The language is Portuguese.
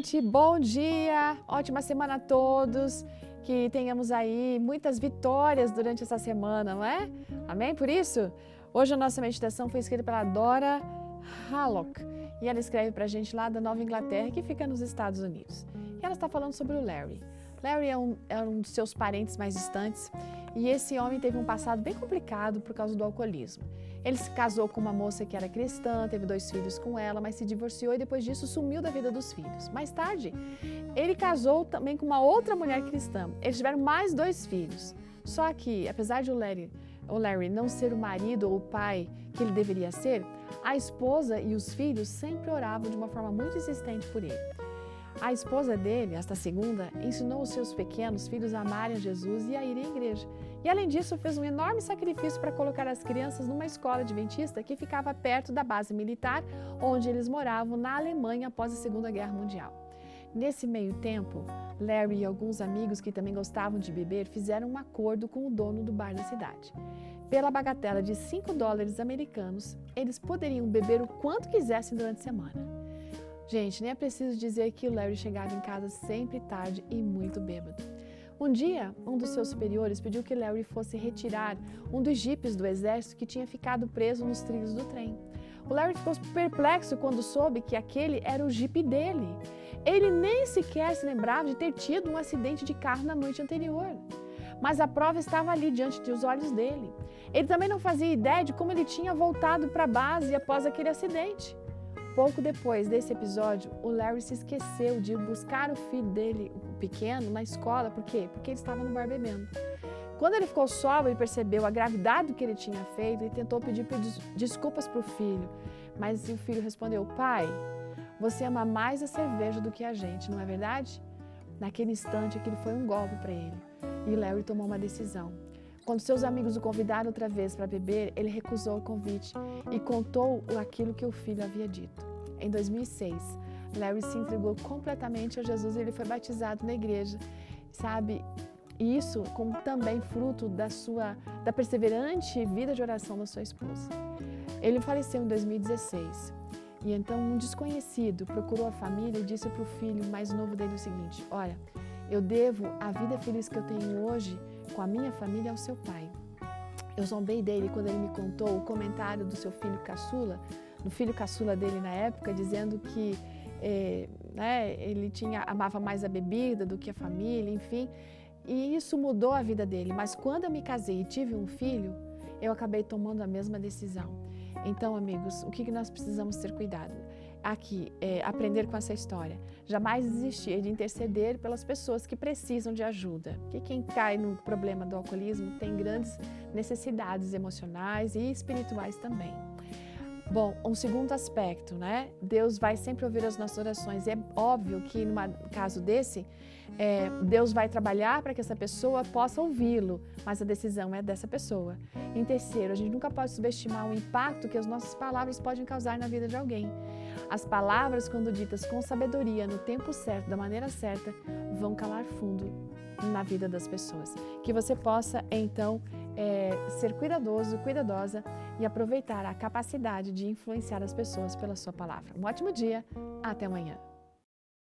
gente, bom dia, ótima semana a todos, que tenhamos aí muitas vitórias durante essa semana, não é? Amém? Por isso, hoje a nossa meditação foi escrita pela Dora Hallock e ela escreve pra gente lá da Nova Inglaterra, que fica nos Estados Unidos. E ela está falando sobre o Larry. Larry é um dos seus parentes mais distantes e esse homem teve um passado bem complicado por causa do alcoolismo. Ele se casou com uma moça que era cristã, teve 2 filhos com ela, mas se divorciou e depois disso sumiu da vida dos filhos. Mais tarde, ele casou também com uma outra mulher cristã. Eles tiveram mais 2 filhos. Só que, apesar de o Larry não ser o marido ou o pai que ele deveria ser, a esposa e os filhos sempre oravam de uma forma muito insistente por ele. A esposa dele, esta segunda, ensinou os seus pequenos filhos a amarem a Jesus e a irem à igreja. E além disso, fez um enorme sacrifício para colocar as crianças numa escola adventista que ficava perto da base militar onde eles moravam na Alemanha após a Segunda Guerra Mundial. Nesse meio tempo, Larry e alguns amigos que também gostavam de beber fizeram um acordo com o dono do bar da cidade. Pela bagatela de $5 americanos, eles poderiam beber o quanto quisessem durante a semana. Gente, nem é preciso dizer que o Larry chegava em casa sempre tarde e muito bêbado. Um dia, um dos seus superiores pediu que Larry fosse retirar um dos jipes do exército que tinha ficado preso nos trilhos do trem. O Larry ficou perplexo quando soube que aquele era o jipe dele. Ele nem sequer se lembrava de ter tido um acidente de carro na noite anterior. Mas a prova estava ali diante dos olhos dele. Ele também não fazia ideia de como ele tinha voltado para a base após aquele acidente. Pouco depois desse episódio, o Larry se esqueceu de buscar o filho dele, o pequeno, na escola. Por quê? Porque ele estava no bar bebendo. Quando ele ficou sóbrio e percebeu a gravidade do que ele tinha feito, ele tentou pedir desculpas para o filho. Mas o filho respondeu: pai, você ama mais a cerveja do que a gente, não é verdade? Naquele instante, aquilo foi um golpe para ele. E Larry tomou uma decisão. Quando seus amigos o convidaram outra vez para beber, ele recusou o convite e contou aquilo que o filho havia dito. Em 2006, Larry se entregou completamente a Jesus e ele foi batizado na igreja, sabe? E isso como também fruto da perseverante vida de oração da sua esposa. Ele faleceu em 2016 e então um desconhecido procurou a família e disse para o filho mais novo dele o seguinte: olha, eu devo a vida feliz que eu tenho hoje com a minha família ao seu pai. Eu zombei dele quando ele me contou o comentário do seu filho caçula, do filho caçula dele na época, dizendo que ele amava mais a bebida do que a família, enfim. E isso mudou a vida dele. Mas quando eu me casei e tive um filho, eu acabei tomando a mesma decisão. Então, amigos, o que nós precisamos ter cuidado? Aqui, aprender com essa história. Jamais desistir de interceder pelas pessoas que precisam de ajuda. Porque quem cai no problema do alcoolismo tem grandes necessidades emocionais e espirituais também. Bom, um segundo aspecto, né? Deus vai sempre ouvir as nossas orações. E é óbvio que, num caso desse, Deus vai trabalhar para que essa pessoa possa ouvi-lo, mas a decisão é dessa pessoa. Em terceiro, a gente nunca pode subestimar o impacto que as nossas palavras podem causar na vida de alguém. As palavras, quando ditas com sabedoria, no tempo certo, da maneira certa, vão calar fundo na vida das pessoas. Que você possa, então, ser cuidadoso, cuidadosa e aproveitar a capacidade de influenciar as pessoas pela sua palavra. Um ótimo dia, até amanhã.